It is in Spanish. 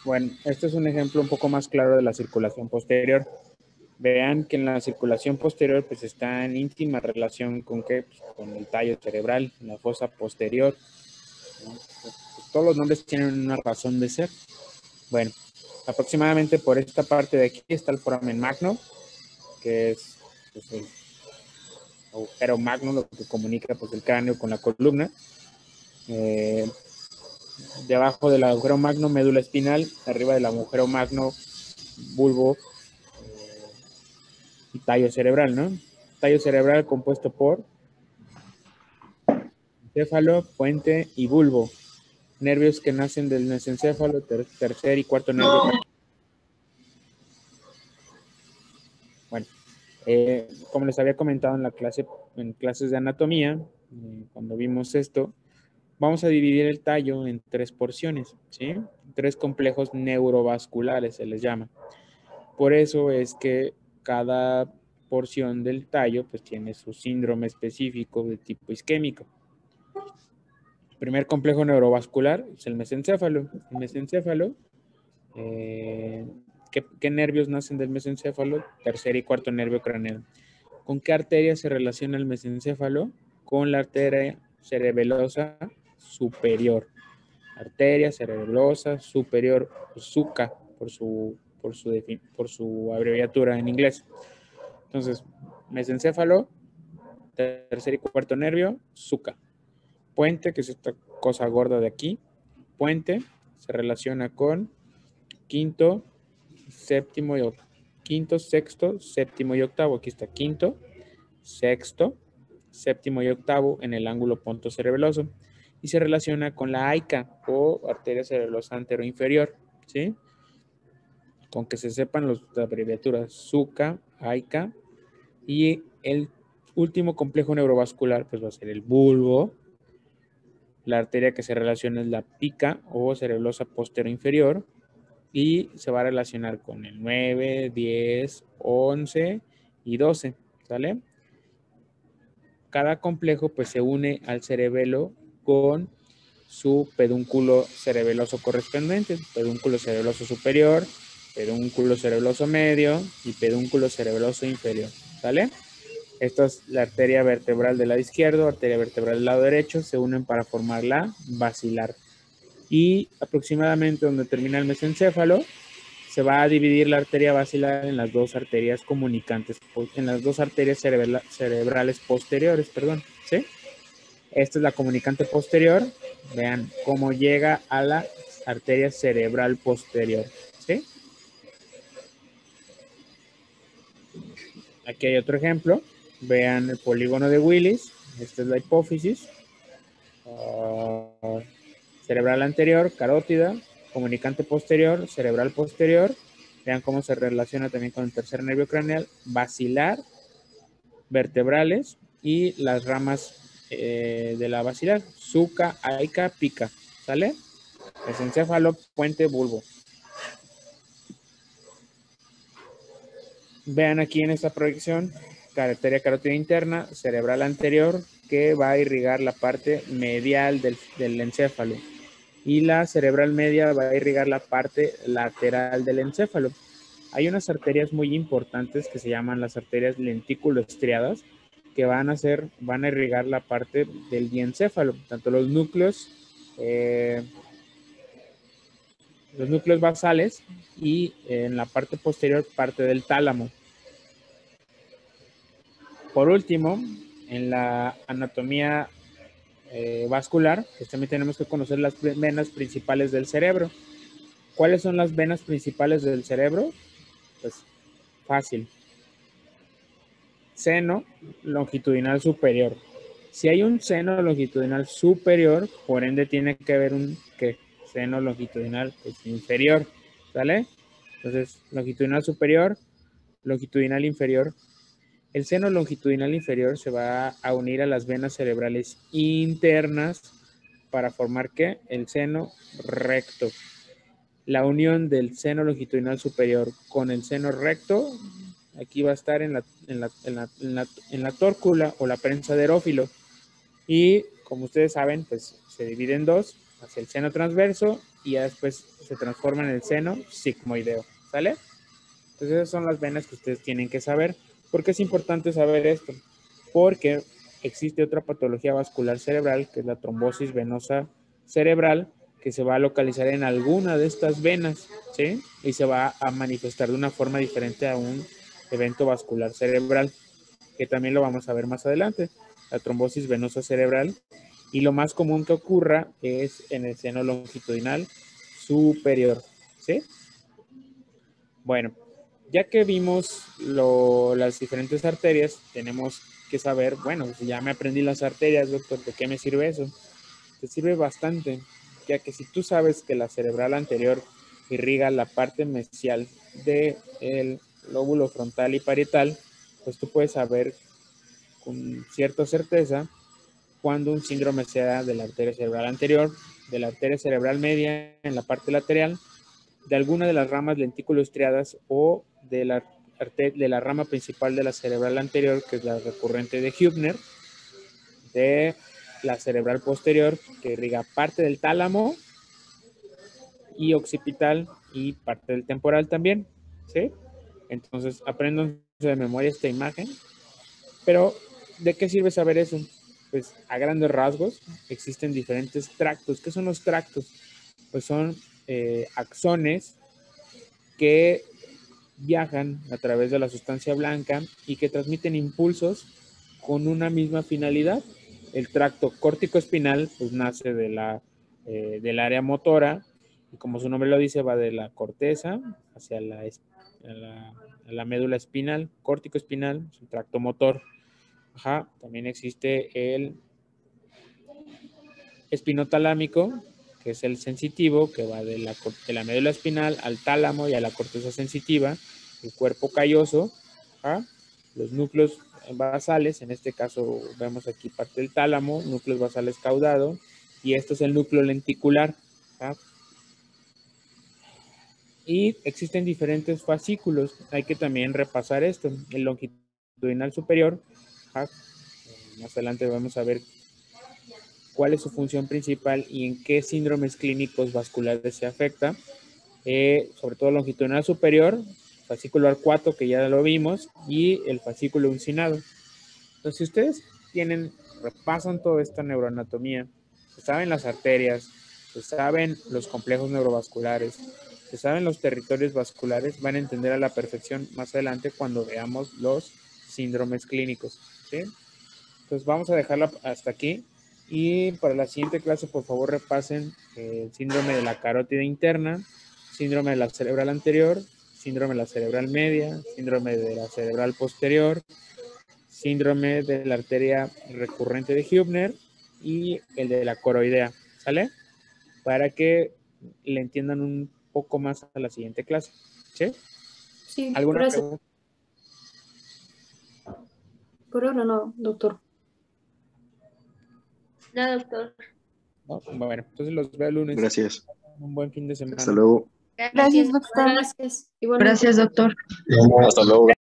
Bueno, este es un ejemplo un poco más claro de la circulación posterior. Vean que en la circulación posterior pues está en íntima relación con ¿qué? Pues, con el tallo cerebral, la fosa posterior, ¿no? Pues, todos los nombres tienen una razón de ser. Bueno, aproximadamente por esta parte de aquí está el foramen magno, que es pues, el agujero magno, lo que comunica pues, el cráneo con la columna. Debajo del agujero magno, médula espinal, arriba del agujero magno, bulbo y tallo cerebral, ¿no? Tallo cerebral compuesto por encéfalo, puente y bulbo. Nervios que nacen del mesencéfalo, tercer y cuarto nervio. Bueno, como les había comentado en la clase, en clases de anatomía, cuando vimos esto, vamos a dividir el tallo en tres porciones, ¿sí? Tres complejos neurovasculares se les llama. Por eso es que cada porción del tallo pues tiene su síndrome específico de tipo isquémico. El primer complejo neurovascular es el mesencéfalo. El mesencéfalo, ¿qué nervios nacen del mesencéfalo? Tercer y cuarto nervio craneal. ¿Con qué arteria se relaciona el mesencéfalo? Con la arteria cerebelosa superior. Arteria cerebelosa superior, SUCA, por su abreviatura en inglés. Entonces, mesencéfalo, tercer y cuarto nervio, SUCA. Puente, que es esta cosa gorda de aquí. Puente se relaciona con quinto, séptimo y octavo. Quinto, sexto, séptimo y octavo. Aquí está quinto, sexto, séptimo y octavo en el ángulo pontocerebeloso. Y se relaciona con la AICA o arteria cerebelosa anteroinferior, ¿sí? Con que se sepan las abreviaturas SUCA, AICA. Y el último complejo neurovascular pues va a ser el bulbo. La arteria que se relaciona es la pica o cerebelosa posterior-inferior y se va a relacionar con el 9, 10, 11 y 12, ¿sale? Cada complejo pues se une al cerebelo con su pedúnculo cerebeloso correspondiente, pedúnculo cerebeloso superior, pedúnculo cerebeloso medio y pedúnculo cerebeloso inferior, ¿sale? Esta es la arteria vertebral del lado izquierdo, arteria vertebral del lado derecho, se unen para formar la basilar. Y aproximadamente donde termina el mesencéfalo, se va a dividir la arteria basilar en las dos arterias comunicantes, en las dos arterias cerebrales posteriores, perdón, ¿sí? Esta es la comunicante posterior. Vean cómo llega a la arteria cerebral posterior, ¿sí? Aquí hay otro ejemplo. Vean el polígono de Willis. Esta es la hipófisis. Cerebral anterior, carótida, comunicante posterior, cerebral posterior. Vean cómo se relaciona también con el tercer nervio craneal, basilar, vertebrales y las ramas de la basilar, suca, aica, pica, ¿sale? Mesencéfalo, puente, bulbo. Vean aquí en esta proyección, arteria carótida interna, cerebral anterior, que va a irrigar la parte medial del encéfalo. Y la cerebral media va a irrigar la parte lateral del encéfalo. Hay unas arterias muy importantes que se llaman las arterias lentículo-estriadas, que van a irrigar la parte del diencéfalo, tanto los núcleos basales y en la parte posterior parte del tálamo. Por último, en la anatomía vascular, pues también tenemos que conocer las venas principales del cerebro. ¿Cuáles son las venas principales del cerebro? Pues fácil. Seno longitudinal superior. Si hay un seno longitudinal superior, por ende tiene que haber un seno longitudinal pues, inferior, ¿sale? Entonces, longitudinal superior, longitudinal inferior. El seno longitudinal inferior se va a unir a las venas cerebrales internas para formar ¿qué? El seno recto. La unión del seno longitudinal superior con el seno recto, aquí va a estar en la tórcula o la prensa de erófilo. Y como ustedes saben, pues se divide en dos, hacia el seno transverso y ya después se transforma en el seno sigmoideo, ¿sale? Entonces esas son las venas que ustedes tienen que saber. ¿Por qué es importante saber esto? Porque existe otra patología vascular cerebral, que es la trombosis venosa cerebral, que se va a localizar en alguna de estas venas, ¿sí? Y se va a manifestar de una forma diferente a un evento vascular cerebral, que también lo vamos a ver más adelante, la trombosis venosa cerebral. Y lo más común que ocurra es en el seno longitudinal superior, ¿sí? Bueno, ya que vimos las diferentes arterias, tenemos que saber, bueno, si ya me aprendí las arterias, doctor, ¿de qué me sirve eso? Te sirve bastante, ya que si tú sabes que la cerebral anterior irriga la parte mesial del lóbulo frontal y parietal, pues tú puedes saber con cierta certeza cuando un síndrome sea de la arteria cerebral anterior, de la arteria cerebral media en la parte lateral, de alguna de las ramas lenticulo-estriadas o de la rama principal de la cerebral anterior, que es la recurrente de Hübner, de la cerebral posterior, que irriga parte del tálamo y occipital y parte del temporal también, ¿sí? Entonces, aprendan de memoria esta imagen, pero ¿de qué sirve saber eso? Pues a grandes rasgos existen diferentes tractos. ¿Qué son los tractos? Pues son axones que viajan a través de la sustancia blanca y que transmiten impulsos con una misma finalidad. El tracto córtico-espinal pues nace del área motora y como su nombre lo dice va de la corteza hacia la médula espinal, córtico-espinal, es un tracto motor. Ajá, también existe el espinotalámico, que es el sensitivo, que va de la médula espinal al tálamo y a la corteza sensitiva, el cuerpo calloso, ¿ah? Los núcleos basales, en este caso vemos aquí parte del tálamo, núcleos basales caudado, y esto es el núcleo lenticular. ¿Ah? Y existen diferentes fascículos, hay que también repasar esto, el longitudinal superior, ¿ah? Más adelante vamos a ver cuál es su función principal y en qué síndromes clínicos vasculares se afecta, sobre todo longitudinal superior, fascículo arcuato, que ya lo vimos, y el fascículo uncinado. Entonces, si ustedes repasan toda esta neuroanatomía, se saben las arterias, se saben los complejos neurovasculares, se saben los territorios vasculares, van a entender a la perfección más adelante cuando veamos los síndromes clínicos, ¿sí? Entonces vamos a dejarlo hasta aquí y para la siguiente clase por favor repasen el síndrome de la carótida interna, síndrome de la cerebral anterior, síndrome de la cerebral media, síndrome de la cerebral posterior, síndrome de la arteria recurrente de Hübner y el de la coroidea, ¿sale? Para que le entiendan un poco más a la siguiente clase, ¿sí? Sí, ¿Alguna gracias. pregunta? Por ahora no, doctor. No, doctor. ¿No? Bueno, entonces los veo el lunes. Gracias. Un buen fin de Hasta semana. luego. Gracias, Gracias, doctor. doctor. Gracias. Igualmente. Gracias, doctor. Hasta luego.